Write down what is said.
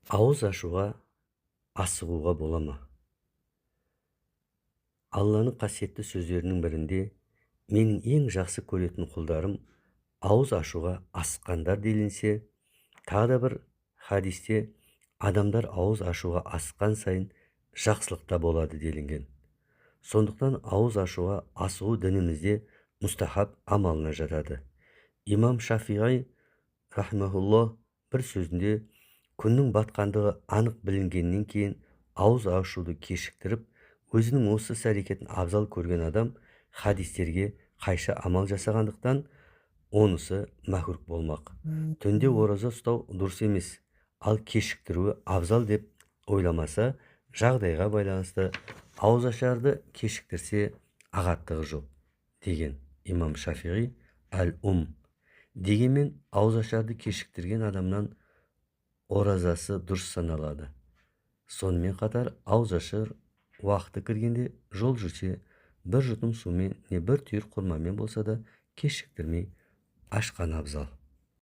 Ауыз ашуға асығуға бола ма? Алланың қасиетті сөздерінің бірінде менің ең жақсы көретін құлдарым ауыз ашуға асыққандар делінсе, тағы да бір хадисте адамдар ауыз ашуға асыққан сайын жақсылықта болады делінген. Сондықтан ауыз ашуға асығу дінімізде мұстахаб амалына жатады. Имам Шафиғи рахмаулла бір сөзінде күннің батқандығы анық білінгеннен кейін ауыз ашуды кешіктіріп, өзінің осы іс-әрекетін абзал көрген адам хадистерге қайшы амал жасағандықтан онысы мәкрух болмақ. Түнде ораза ұстау дұрыс емес, ал кешіктіруі абзал деп ойламаса, жағдайға байланысты ауызашарды кешіктірсе ағаттығы жоқ деген имам Шафиғи әл-Ум. Дегенмен ауызашарды кешіктірген адамнан оразасы дұрыс саналады. Сонымен қатар ауызашар уақыты кіргенде жол жүрсе, бір жұтым сумен не бір түйір құрмамен болса да кешіктірмей ашқан абзал.